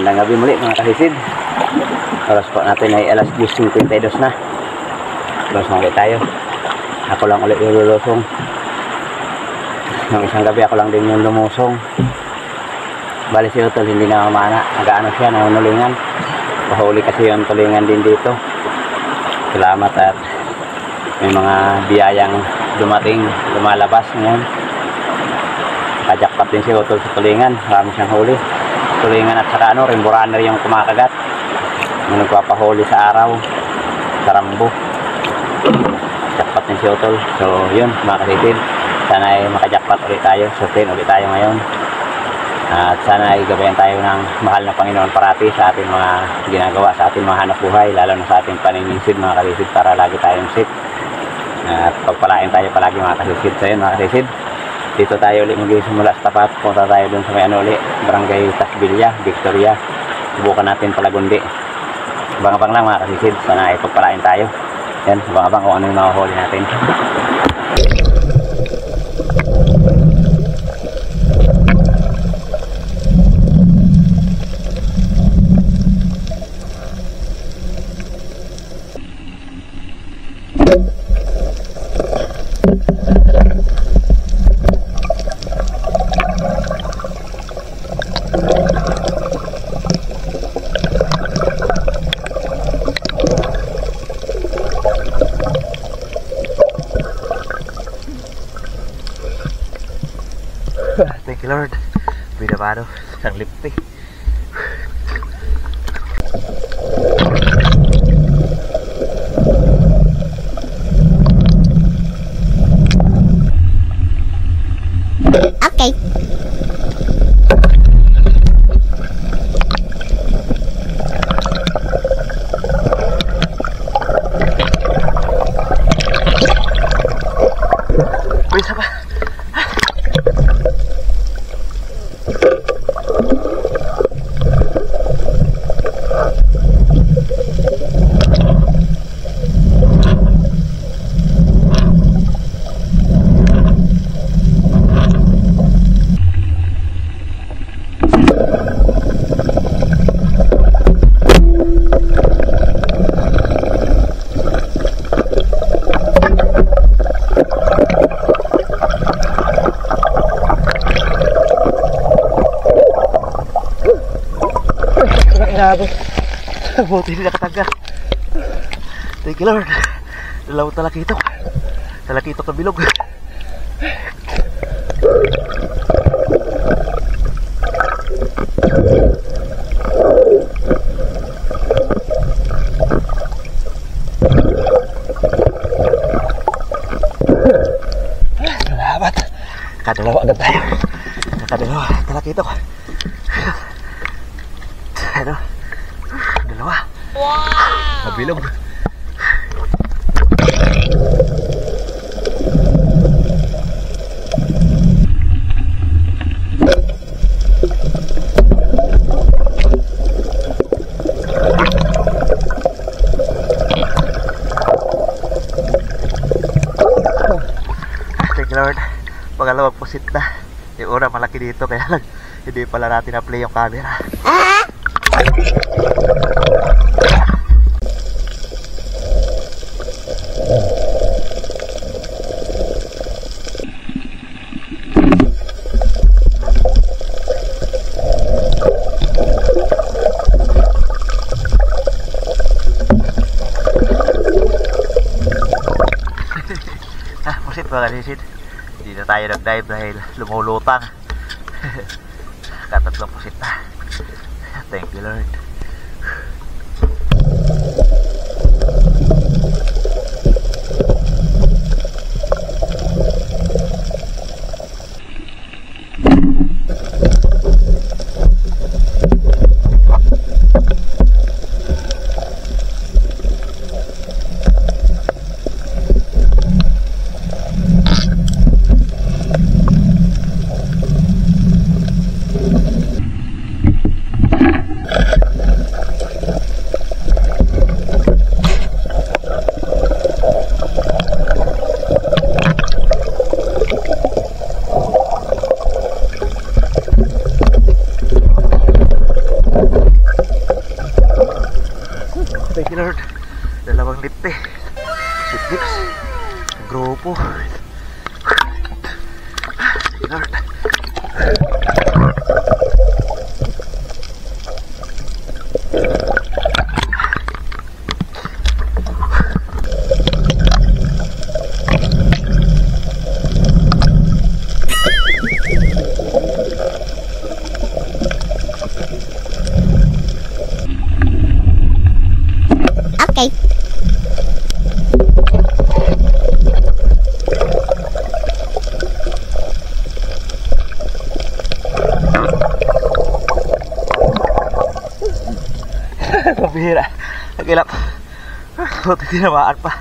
Magandang gabi muli mga kasisid. Oras po natin ay alas 10:52 na. Lusong ulit tayo. Ako lang ulit yung lulusong. Nung isang gabi ako lang din yung lumusong. Bali si Utol hindi na umana. Nagaano siya, nanunulingan. Pahuli kasi yung tulingan din dito. Salamat at may mga biyayang dumating, lumalabas ngayon. Kajakpat din si Utol sa tulingan. Marami siyang huli. Tulingan at saka rainbow runner yung kumakagat. Yung nagpapahuli sa araw, sa rambo. Jackpot din si Utol. So yun mga kasisid, sana ay makajakpot ulit tayo, sustain ulit tayo ngayon. At sana ay gabayan tayo ng mahal na Panginoon parati sa ating mga ginagawa, sa ating mga hanap buhay, lalo na sa ating panininsid mga kasisid, para lagi tayong safe. At pagpalain tayo palagi mga kasisid. So yun mga kasisid, dito tayo ulit mag-simula sa tapat. Punta tayo dun sa may Barangay Tasbilya, Victoria. Subukan natin Palagundi. Abang-abang lang mga kasisid, sana ay pagpalain tayo. Yan, abang-abang kung ano yung mahuhuli natin. Thank you Lord. Binabado isang lipti. Okay. Bisa pa. Buti hindi nakataga. Thank you Lord. Dalawang talakitok. Talakitok na bilog. Salamat. Nakadalawa agad tayo. Nakadalawa talakitok. Ano? Dalawa. Wow! Mabilog. Thank you Lord. Pangalawang pusit na. Yung una malaki dito, kaya lang hindi pala natin na-play yung camera. Pusit mga kasisid, hindi na tayo nag-dive dahil lumulutang. Katatlong pusit na. Thank you Lord. Lord eh. Sitmix. Grupo. Sige Lord. Okay. Pabihira. Nagilap. Buti tinamaan pa.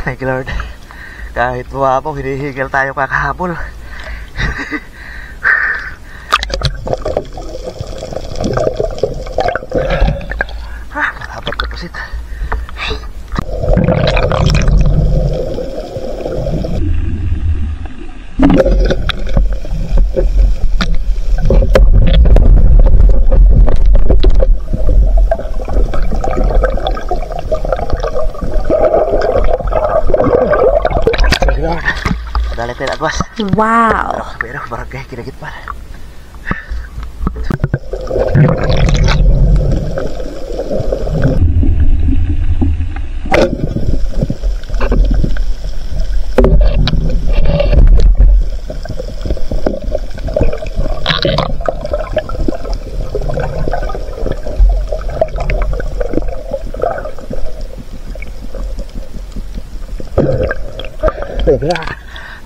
Thank you Lord. Kahit buwapo, hinihigil tayo kakahabol. Malapad na pusit. Dali tayo agwas. Wow. Pero barangay kinagit pa.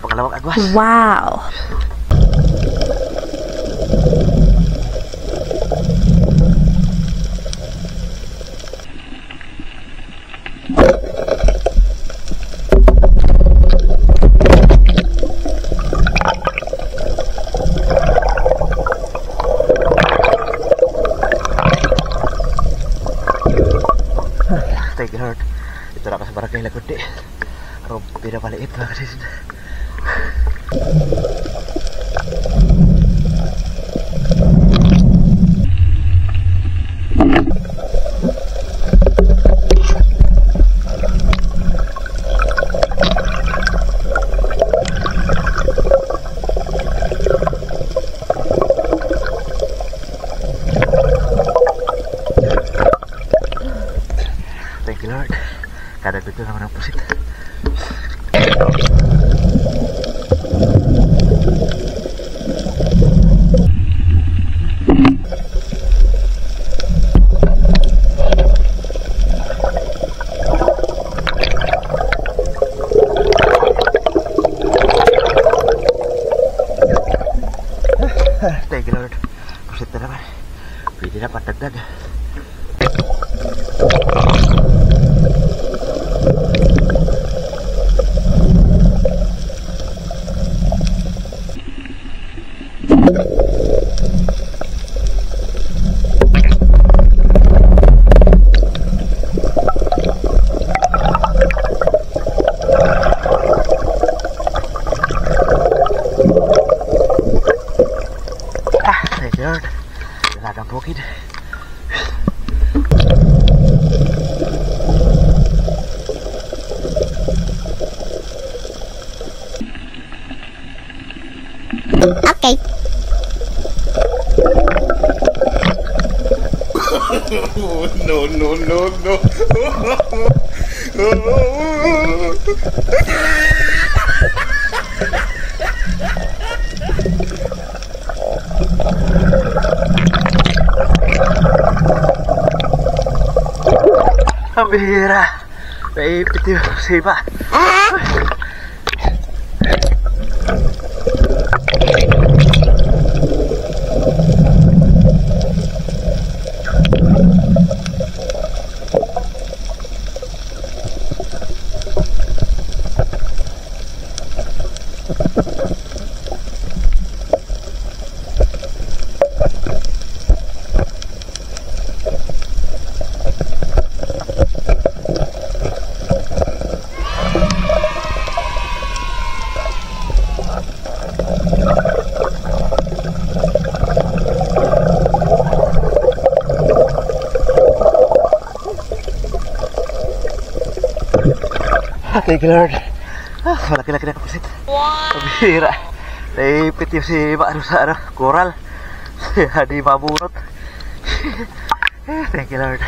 Pangalawang agwas. Wow. Thank you Lord. Ito na ka sa barangay Lagundi. Pero pinapaliit mga kasisid. Thank you Lord. Kada dito naman ang pusit. Thank you Lord. Pusit na naman. Pwede na patagdag. Thank you Lord. Dalagang bukid. Okay. No, no, no, no. Ang bihira. Naipit yung siba. Thank you, Lord. Malaki-laki na kapusit. Wow! Pabihira. Naipit yung si Maano sa coral. Hindi mabunot. Thank you, Lord.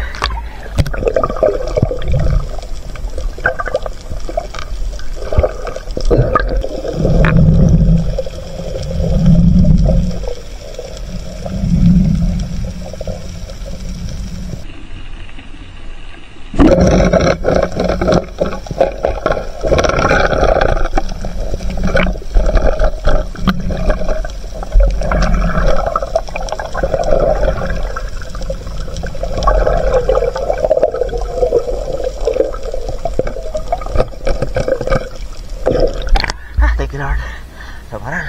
Thank you, Lord. Sabaran.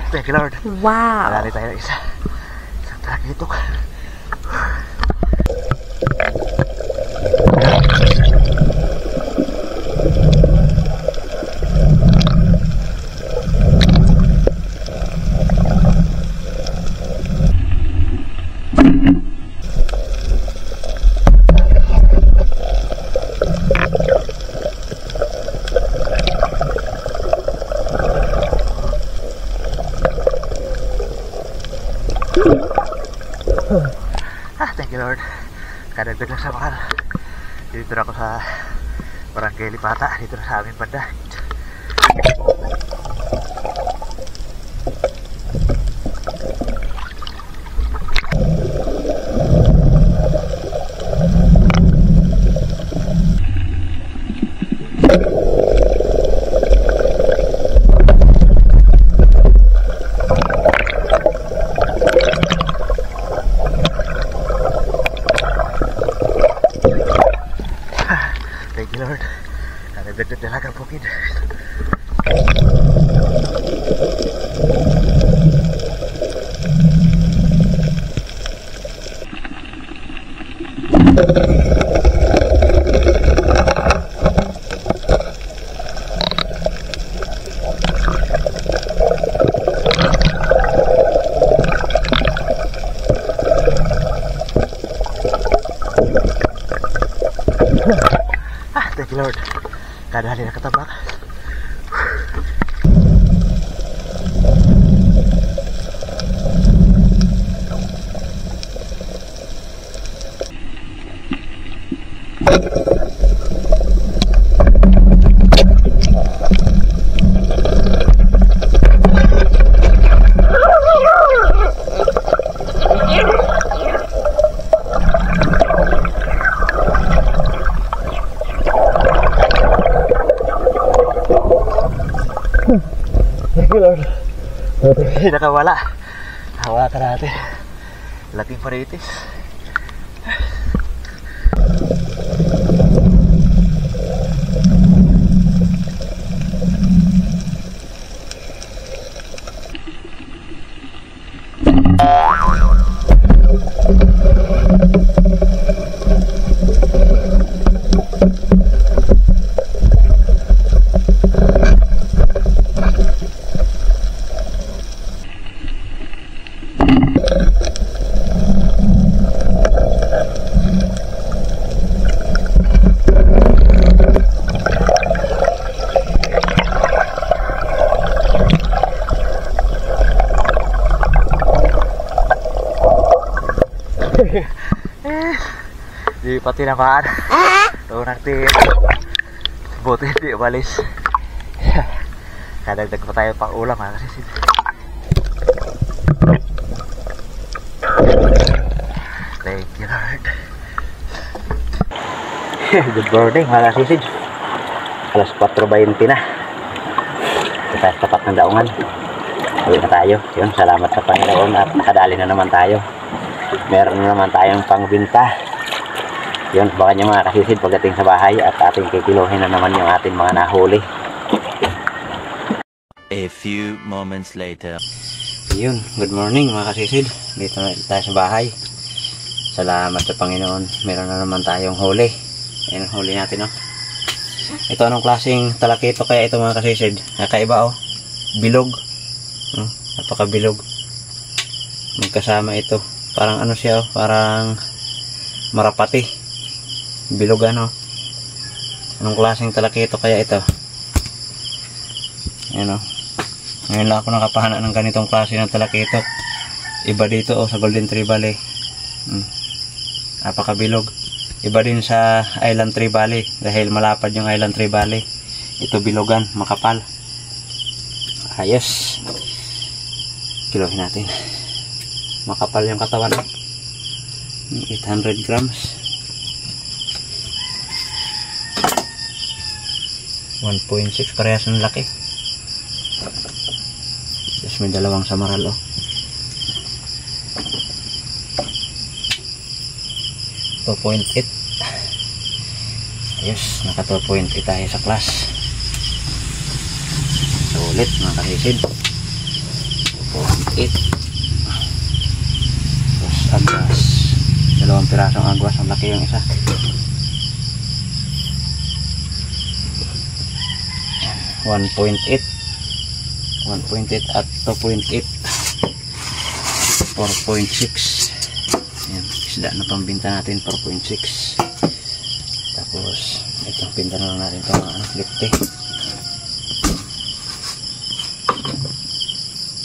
Thank you, Lord. Wow. Malali tayo ng isang trakitok. Thank you, Lord. Kadagdag lang sa bakal. Dito na ako sa Barangay Lipata. Dito na sa aming banda. Thank you, Lord. Kadagdag dalagang bukid. Thank you, Lord. Kadali na katabak. Thank you, Lord. Nakawala. Hawakan natin. Laking paritis. Di pati naman. Unang tip. Buti hindi umalis. Kadagdag pa tayo pang ulam ha. Kasi thank you, Lord. Good morning mga kasisid. Alas 4:20 na. Sa tapat ng daungan. Uwi na tayo. Yun, salamat sa Panginoon at nakadali na naman tayo. Meron na naman tayong pangbinta. Yun, baka nyo mga kasisid pagdating sa bahay at ating kikiluhin na naman yung ating mga nahuli. A few moments later. Yun, good morning mga kasisid. Dito na tayo sa bahay. Salamat sa Panginoon. Meron na naman tayong huli. Ayan ang huli natin, oh. Ito anong klaseng talakito kaya ito mga kasisid? Nakaiba, oh. Bilog. Napakabilog. Magkasama ito. Parang ano siya, oh. Parang marapati. Bilog ano. Anong klaseng talakito kaya ito? Ayan, oh. Ngayon lang ako nakapahana ng ganitong klase ng talakito. Iba dito sa Golden Tree Valley. Napakabilog. Iba din sa Island Tree Valley. Dahil malapad yung Island Tree Valley. Ito bilogan, makapal. Ayos. Kilohin natin. Makapal yung katawan. 800 grams. 1.6 parehas ng laki. Tapos may dalawang samaral, oh. .8. Ayos, naka 2.8 tayo sa class. Sulit mga kasisid. 2.8. Tapos agwas. Dalawang pirasong agwas. Ang laki yung isa. 1.8 at 2.8 4.6. Ayan, isda na pambinta natin 4.6. Tapos itong pinta na lang natin itong lipte.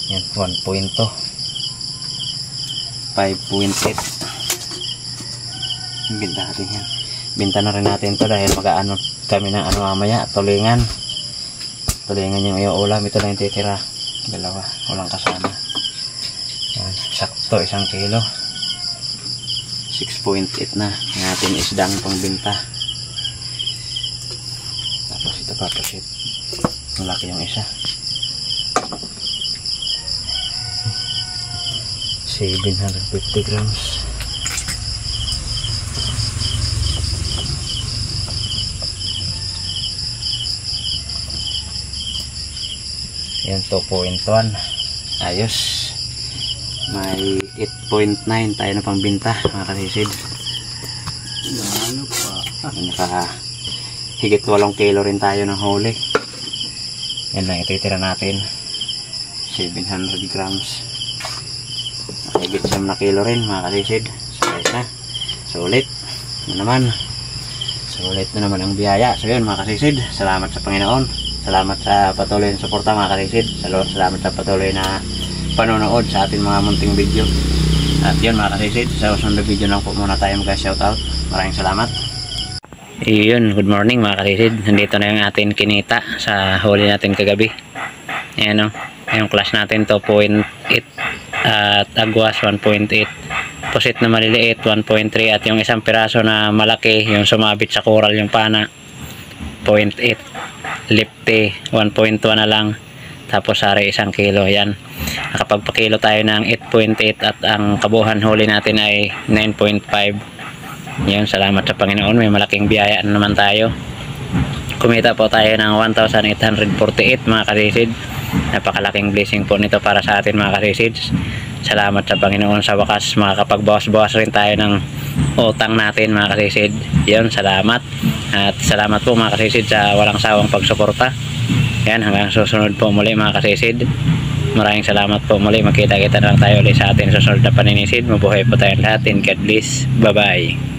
Ayan, 1.2 5.8. Binta natin yan. Binta na rin natin to dahil mag-aano kami ng ano mamaya, tulingan yung ulam. Ito na yung titira, dalawa, walang kasama. Yan, sakto 1 kilo. 6.8 na natin isdang pangbinta. Tapos ito pa pasit, malaki yung isa. 750 grams. Yan, 2.1. Ayos. May 8.9 tayo na pangbinta mga kasisid. Ano pa? Naka higit 8 kilo rin tayo ng huli. Yan lang ititira natin. 700 grams. Higit 9 na kilo rin mga kasisid. Sulit na naman. Sulit na naman ang biyaya. So yun mga kasisid, salamat sa Panginoon. Salamat sa patuloy na suporta mga kasisid. Salamat sa patuloy na panonood sa ating mga munting video. At yun mga kasisid, sa susunod na video lang po muna tayo mag-shoutout. Maraming salamat. Yun, good morning mga kasisid. Nandito na yung ating kinita sa huli natin kagabi. Ayan o, yung class natin 2.8 at agwas 1.8. Pusit na maliliit 1.3 at yung isang piraso na malaki, yung sumabit sa coral yung pana 0.8. Lipte 1.1 na lang. Tapos sari 1 kilo. Yan, nakapagpakilo tayo ng 8.8 at ang kabuuan huli natin ay 9.5. Yan, salamat sa Panginoon, may malaking biyaya na naman tayo. Kumita po tayo ng 1,848 mga kasisid. Napakalaking blessing po nito para sa atin mga kasisid. Salamat sa Panginoon, sa wakas makakapagbawas-bawas rin tayo ng utang natin mga kasisid. Yan, salamat. At salamat po mga kasisid sa walang sawang pagsuporta. Yan, hanggang susunod po muli mga kasisid. Maraming salamat po muli. Makita-kita na lang tayo ulit sa atin susunod na paninisid. Mabuhay po tayong lahat. God bless. Bye bye.